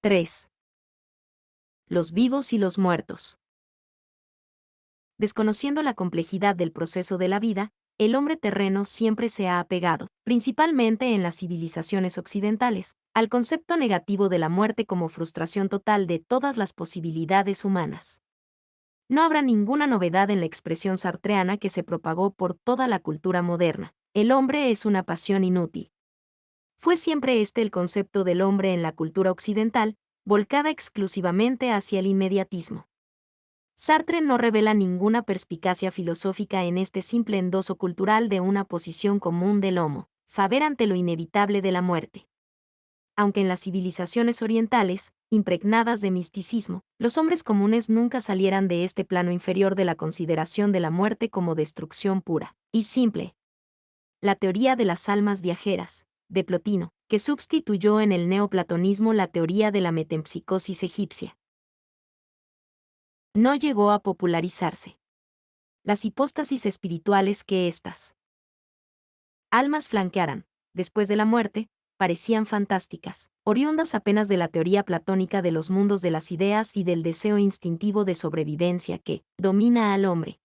3. Los vivos y los muertos. Desconociendo la complejidad del proceso de la vida, el hombre terreno siempre se ha apegado, principalmente en las civilizaciones occidentales, al concepto negativo de la muerte como frustración total de todas las posibilidades humanas. No habrá ninguna novedad en la expresión sartreana que se propagó por toda la cultura moderna. El hombre es una pasión inútil. Fue siempre este el concepto del hombre en la cultura occidental, volcada exclusivamente hacia el inmediatismo. Sartre no revela ninguna perspicacia filosófica en este simple endoso cultural de una posición común del homo, faber ante lo inevitable de la muerte. Aunque en las civilizaciones orientales, impregnadas de misticismo, los hombres comunes nunca salieran de este plano inferior de la consideración de la muerte como destrucción pura y simple. La teoría de las almas viajeras, de Plotino, que sustituyó en el neoplatonismo la teoría de la metempsicosis egipcia, no llegó a popularizarse. Las hipóstasis espirituales que estas almas flanquearan, después de la muerte, parecían fantásticas, oriundas apenas de la teoría platónica de los mundos de las ideas y del deseo instintivo de sobrevivencia que domina al hombre.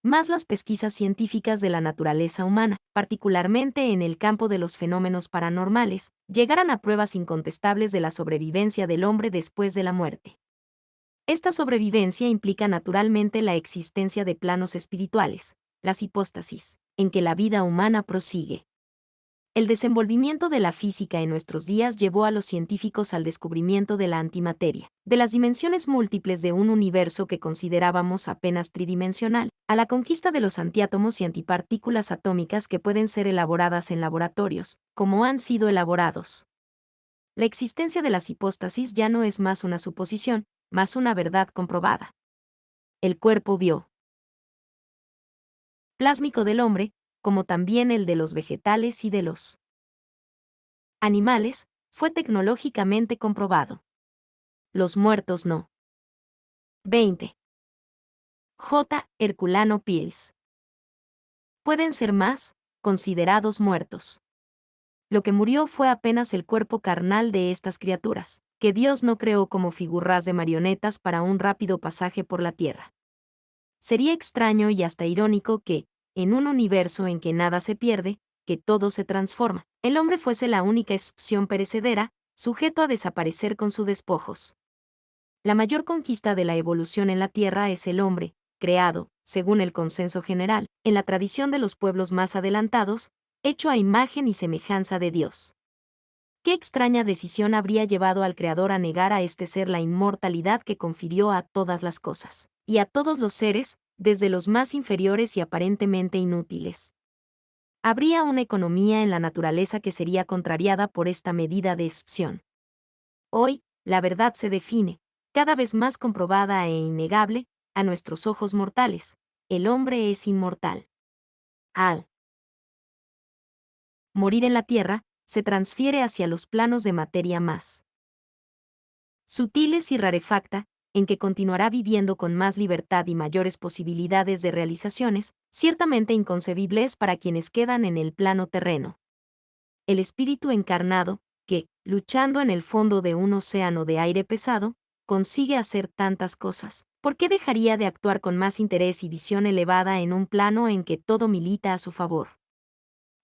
Más las pesquisas científicas de la naturaleza humana, particularmente en el campo de los fenómenos paranormales, llegaran a pruebas incontestables de la sobrevivencia del hombre después de la muerte. Esta sobrevivencia implica naturalmente la existencia de planos espirituales, las hipóstasis, en que la vida humana prosigue. El desenvolvimiento de la física en nuestros días llevó a los científicos al descubrimiento de la antimateria, de las dimensiones múltiples de un universo que considerábamos apenas tridimensional, a la conquista de los antiátomos y antipartículas atómicas que pueden ser elaboradas en laboratorios, como han sido elaborados. La existencia de las hipóstasis ya no es más una suposición, más una verdad comprobada. El cuerpo plásmico del hombre, como también el de los vegetales y de los animales, fue tecnológicamente comprobado. Los muertos no. 20. J. Herculano Pils. Pueden ser más, considerados muertos. Lo que murió fue apenas el cuerpo carnal de estas criaturas, que Dios no creó como figuras de marionetas para un rápido pasaje por la tierra. Sería extraño y hasta irónico que, en un universo en que nada se pierde, que todo se transforma, el hombre fuese la única excepción perecedera, sujeto a desaparecer con sus despojos. La mayor conquista de la evolución en la Tierra es el hombre, creado, según el consenso general, en la tradición de los pueblos más adelantados, hecho a imagen y semejanza de Dios. ¿Qué extraña decisión habría llevado al Creador a negar a este ser la inmortalidad que confirió a todas las cosas, y a todos los seres, desde los más inferiores y aparentemente inútiles? Habría una economía en la naturaleza que sería contrariada por esta medida de excepción. Hoy, la verdad se define, cada vez más comprobada e innegable, a nuestros ojos mortales: el hombre es inmortal. Al morir en la tierra, se transfiere hacia los planos de materia más sutiles y rarefacta, en que continuará viviendo con más libertad y mayores posibilidades de realizaciones, ciertamente inconcebibles para quienes quedan en el plano terreno. El espíritu encarnado, que, luchando en el fondo de un océano de aire pesado, consigue hacer tantas cosas, ¿por qué dejaría de actuar con más interés y visión elevada en un plano en que todo milita a su favor?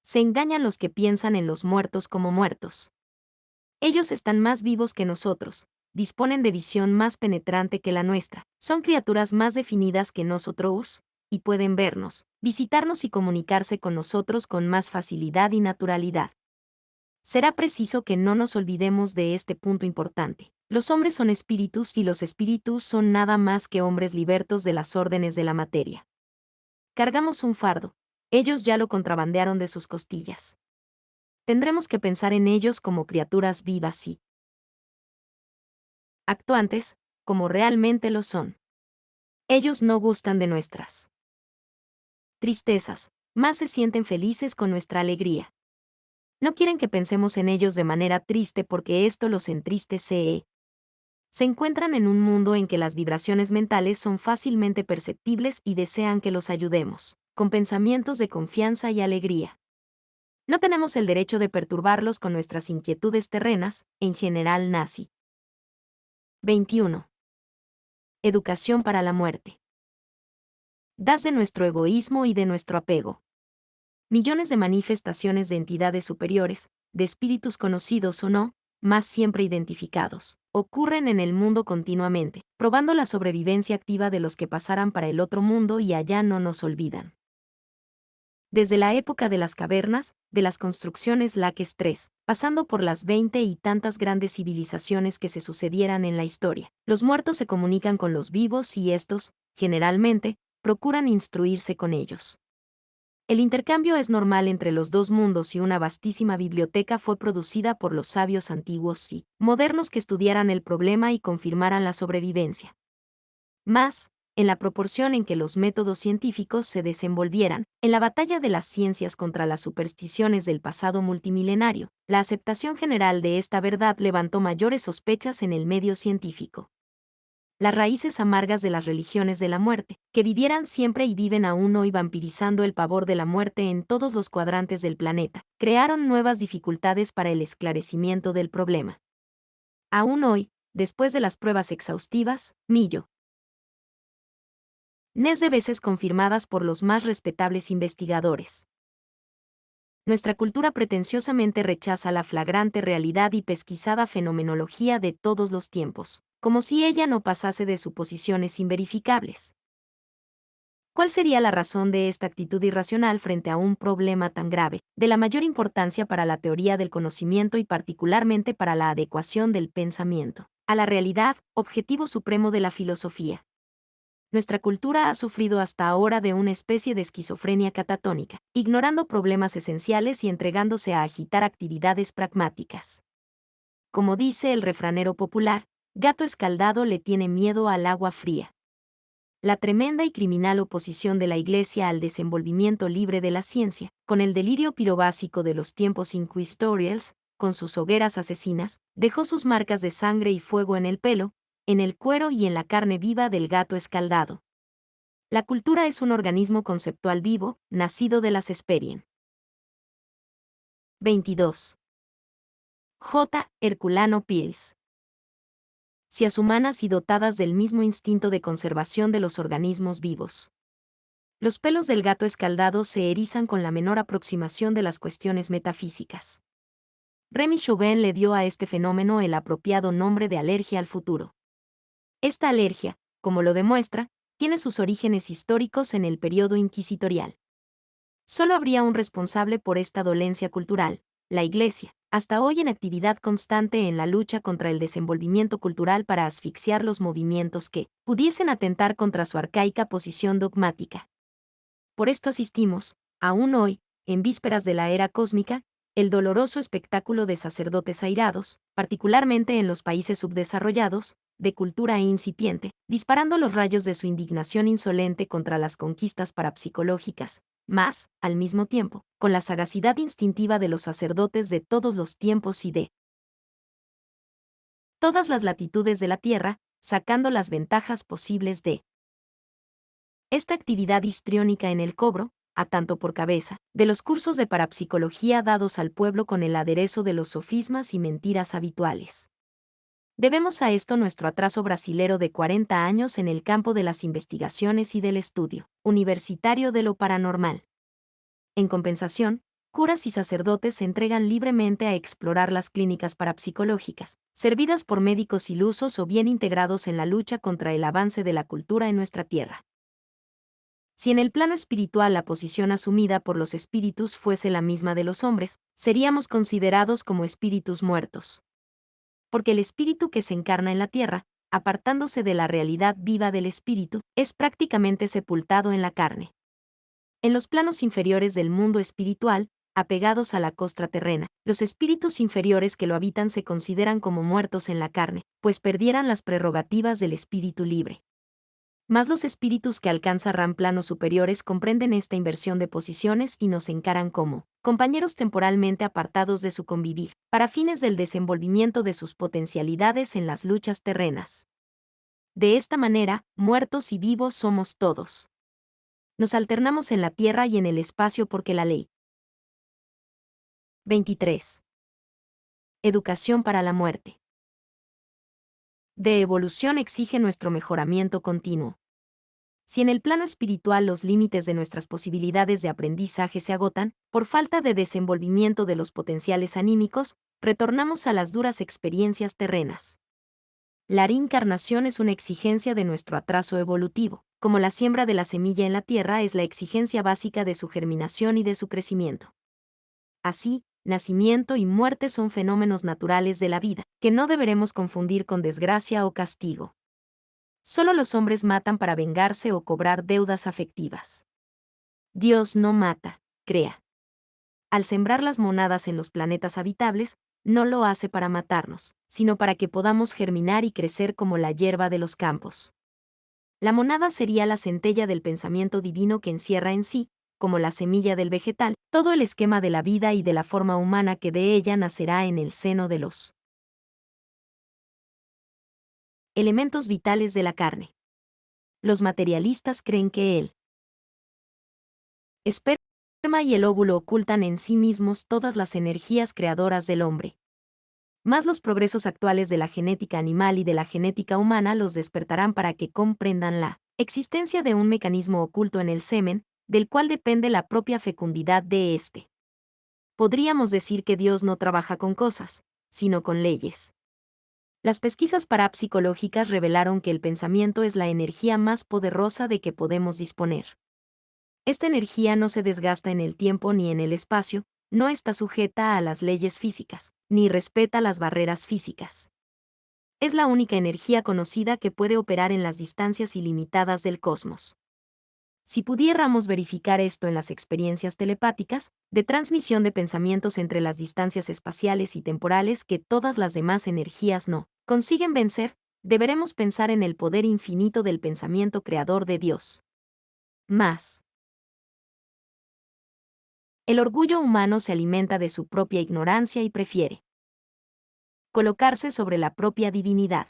Se engañan los que piensan en los muertos como muertos. Ellos están más vivos que nosotros, disponen de visión más penetrante que la nuestra, son criaturas más definidas que nosotros, y pueden vernos, visitarnos y comunicarse con nosotros con más facilidad y naturalidad. Será preciso que no nos olvidemos de este punto importante. Los hombres son espíritus y los espíritus son nada más que hombres libertos de las órdenes de la materia. Cargamos un fardo, ellos ya lo contrabandearon de sus costillas. Tendremos que pensar en ellos como criaturas vivas y actuantes, como realmente lo son. Ellos no gustan de nuestras tristezas, más se sienten felices con nuestra alegría. No quieren que pensemos en ellos de manera triste porque esto los entristece. Se encuentran en un mundo en que las vibraciones mentales son fácilmente perceptibles y desean que los ayudemos, con pensamientos de confianza y alegría. No tenemos el derecho de perturbarlos con nuestras inquietudes terrenas, en general nazi. 21. Educación para la muerte. Das de nuestro egoísmo y de nuestro apego. Millones de manifestaciones de entidades superiores, de espíritus conocidos o no, más siempre identificados, ocurren en el mundo continuamente, probando la sobrevivencia activa de los que pasaran para el otro mundo y allá no nos olvidan. Desde la época de las cavernas, de las construcciones Laques III, pasando por las 20 y tantas grandes civilizaciones que se sucedieran en la historia, los muertos se comunican con los vivos y estos, generalmente, procuran instruirse con ellos. El intercambio es normal entre los dos mundos y una vastísima biblioteca fue producida por los sabios antiguos y modernos que estudiaran el problema y confirmaran la sobrevivencia. Más, en la proporción en que los métodos científicos se desenvolvieran, en la batalla de las ciencias contra las supersticiones del pasado multimilenario, la aceptación general de esta verdad levantó mayores sospechas en el medio científico. Las raíces amargas de las religiones de la muerte, que vivieran siempre y viven aún hoy vampirizando el pavor de la muerte en todos los cuadrantes del planeta, crearon nuevas dificultades para el esclarecimiento del problema. Aún hoy, después de las pruebas exhaustivas, millones de veces confirmadas por los más respetables investigadores. Nuestra cultura pretenciosamente rechaza la flagrante realidad y pesquisada fenomenología de todos los tiempos, como si ella no pasase de suposiciones inverificables. ¿Cuál sería la razón de esta actitud irracional frente a un problema tan grave, de la mayor importancia para la teoría del conocimiento y particularmente para la adecuación del pensamiento a la realidad, objetivo supremo de la filosofía? Nuestra cultura ha sufrido hasta ahora de una especie de esquizofrenia catatónica, ignorando problemas esenciales y entregándose a agitar actividades pragmáticas. Como dice el refranero popular, gato escaldado le tiene miedo al agua fría. La tremenda y criminal oposición de la Iglesia al desenvolvimiento libre de la ciencia, con el delirio pirobásico de los tiempos inquisitoriales, con sus hogueras asesinas, dejó sus marcas de sangre y fuego en el pelo, en el cuero y en la carne viva del gato escaldado. La cultura es un organismo conceptual vivo, nacido de las experiencias. 22. J. Herculano Pires. Cias humanas y dotadas del mismo instinto de conservación de los organismos vivos. Los pelos del gato escaldado se erizan con la menor aproximación de las cuestiones metafísicas. Remy Chauvin le dio a este fenómeno el apropiado nombre de alergia al futuro. Esta alergia, como lo demuestra, tiene sus orígenes históricos en el periodo inquisitorial. Solo habría un responsable por esta dolencia cultural, la Iglesia, hasta hoy en actividad constante en la lucha contra el desenvolvimiento cultural para asfixiar los movimientos que pudiesen atentar contra su arcaica posición dogmática. Por esto asistimos, aún hoy, en vísperas de la era cósmica, el doloroso espectáculo de sacerdotes airados, particularmente en los países subdesarrollados, de cultura incipiente, disparando los rayos de su indignación insolente contra las conquistas parapsicológicas, más, al mismo tiempo, con la sagacidad instintiva de los sacerdotes de todos los tiempos y de todas las latitudes de la Tierra, sacando las ventajas posibles de esta actividad histriónica en el cobro, a tanto por cabeza, de los cursos de parapsicología dados al pueblo con el aderezo de los sofismas y mentiras habituales. Debemos a esto nuestro atraso brasilero de 40 años en el campo de las investigaciones y del estudio universitario de lo paranormal. En compensación, curas y sacerdotes se entregan libremente a explorar las clínicas parapsicológicas, servidas por médicos ilusos o bien integrados en la lucha contra el avance de la cultura en nuestra tierra. Si en el plano espiritual la posición asumida por los espíritus fuese la misma de los hombres, seríamos considerados como espíritus muertos. Porque el espíritu que se encarna en la tierra, apartándose de la realidad viva del espíritu, es prácticamente sepultado en la carne. En los planos inferiores del mundo espiritual, apegados a la costra terrena, los espíritus inferiores que lo habitan se consideran como muertos en la carne, pues perdieran las prerrogativas del espíritu libre. Mas los espíritus que alcanzarán planos superiores comprenden esta inversión de posiciones y nos encaran como compañeros temporalmente apartados de su convivir, para fines del desenvolvimiento de sus potencialidades en las luchas terrenas. De esta manera, muertos y vivos somos todos. Nos alternamos en la tierra y en el espacio porque la ley. 23. Educación para la muerte. de evolución exige nuestro mejoramiento continuo. Si en el plano espiritual los límites de nuestras posibilidades de aprendizaje se agotan, por falta de desenvolvimiento de los potenciales anímicos, retornamos a las duras experiencias terrenas. La reencarnación es una exigencia de nuestro atraso evolutivo, como la siembra de la semilla en la tierra es la exigencia básica de su germinación y de su crecimiento. Así, nacimiento y muerte son fenómenos naturales de la vida, que no deberemos confundir con desgracia o castigo. Solo los hombres matan para vengarse o cobrar deudas afectivas. Dios no mata, crea. Al sembrar las monadas en los planetas habitables, no lo hace para matarnos, sino para que podamos germinar y crecer como la hierba de los campos. La monada sería la centella del pensamiento divino que encierra en sí, como la semilla del vegetal, todo el esquema de la vida y de la forma humana que de ella nacerá en el seno de los elementos vitales de la carne. Los materialistas creen que el esperma y el óvulo ocultan en sí mismos todas las energías creadoras del hombre. Mas los progresos actuales de la genética animal y de la genética humana los despertarán para que comprendan la existencia de un mecanismo oculto en el semen, del cual depende la propia fecundidad de éste. Podríamos decir que Dios no trabaja con cosas, sino con leyes. Las pesquisas parapsicológicas revelaron que el pensamiento es la energía más poderosa de que podemos disponer. Esta energía no se desgasta en el tiempo ni en el espacio, no está sujeta a las leyes físicas, ni respeta las barreras físicas. Es la única energía conocida que puede operar en las distancias ilimitadas del cosmos. Si pudiéramos verificar esto en las experiencias telepáticas, de transmisión de pensamientos entre las distancias espaciales y temporales que todas las demás energías no consiguen vencer, deberemos pensar en el poder infinito del pensamiento creador de Dios. Más. El orgullo humano se alimenta de su propia ignorancia y prefiere colocarse sobre la propia divinidad.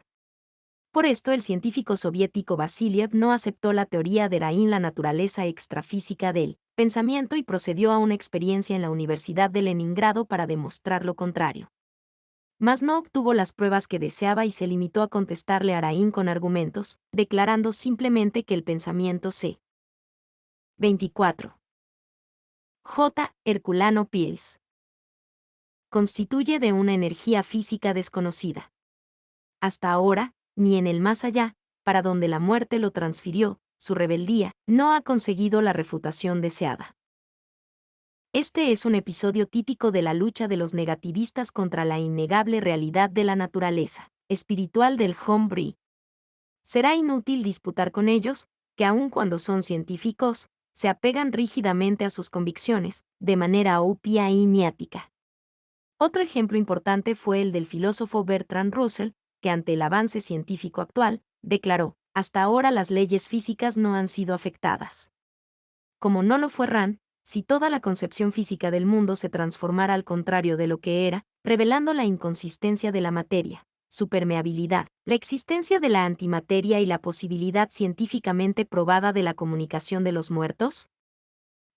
Por esto el científico soviético Vasiliev no aceptó la teoría de Raín, la naturaleza extrafísica del pensamiento, y procedió a una experiencia en la Universidad de Leningrado para demostrar lo contrario. Mas no obtuvo las pruebas que deseaba y se limitó a contestarle a Raín con argumentos, declarando simplemente que el pensamiento se 24. J. Herculano Pils. Constituye de una energía física desconocida. Hasta ahora, ni en el más allá, para donde la muerte lo transfirió, su rebeldía, no ha conseguido la refutación deseada. Este es un episodio típico de la lucha de los negativistas contra la innegable realidad de la naturaleza espiritual del hombre. Será inútil disputar con ellos, que aun cuando son científicos, se apegan rígidamente a sus convicciones, de manera obvia y maniática. Otro ejemplo importante fue el del filósofo Bertrand Russell, que ante el avance científico actual, declaró: hasta ahora las leyes físicas no han sido afectadas. Como no lo fue Rand, si toda la concepción física del mundo se transformara al contrario de lo que era, revelando la inconsistencia de la materia, su permeabilidad, la existencia de la antimateria y la posibilidad científicamente probada de la comunicación de los muertos?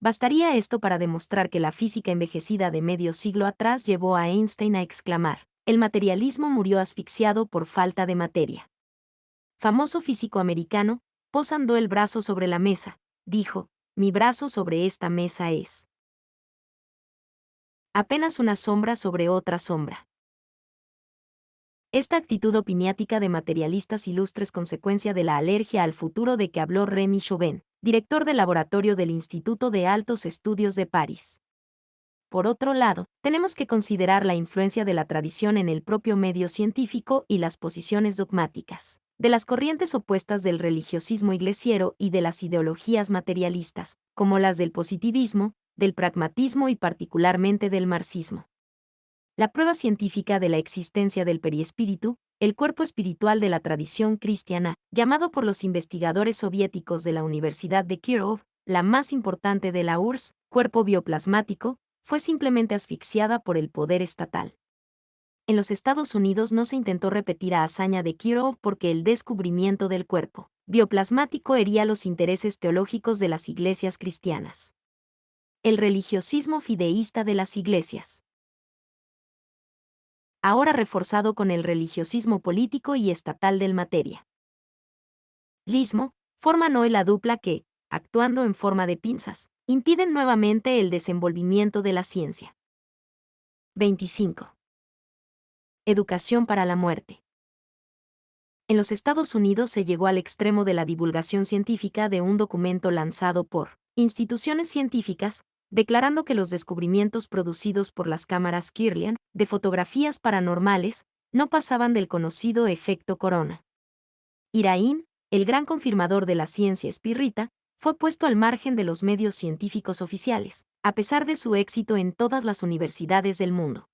Bastaría esto para demostrar que la física envejecida de medio siglo atrás llevó a Einstein a exclamar: el materialismo murió asfixiado por falta de materia. Famoso físico americano, posando el brazo sobre la mesa, dijo: mi brazo sobre esta mesa es apenas una sombra sobre otra sombra. Esta actitud opiniática de materialistas ilustres consecuencia de la alergia al futuro de que habló Rémy Chauvin, director del laboratorio del Instituto de Altos Estudios de París. Por otro lado, tenemos que considerar la influencia de la tradición en el propio medio científico y las posiciones dogmáticas de las corrientes opuestas del religiosismo iglesiero y de las ideologías materialistas, como las del positivismo, del pragmatismo y particularmente del marxismo. La prueba científica de la existencia del periespíritu, el cuerpo espiritual de la tradición cristiana, llamado por los investigadores soviéticos de la Universidad de Kirov, la más importante de la URSS, cuerpo bioplasmático, fue simplemente asfixiada por el poder estatal. En los Estados Unidos no se intentó repetir la hazaña de Kirov porque el descubrimiento del cuerpo bioplasmático hería los intereses teológicos de las iglesias cristianas. El religiosismo fideísta de las iglesias ahora reforzado con el religiosismo político y estatal del materia. Lismo, forman hoy la dupla que, actuando en forma de pinzas, impiden nuevamente el desenvolvimiento de la ciencia. 25. Educación para la muerte. En los Estados Unidos se llegó al extremo de la divulgación científica de un documento lanzado por instituciones científicas, declarando que los descubrimientos producidos por las cámaras Kirlian de fotografías paranormales no pasaban del conocido efecto corona. Iraín, el gran confirmador de la ciencia espírita, fue puesto al margen de los medios científicos oficiales, a pesar de su éxito en todas las universidades del mundo.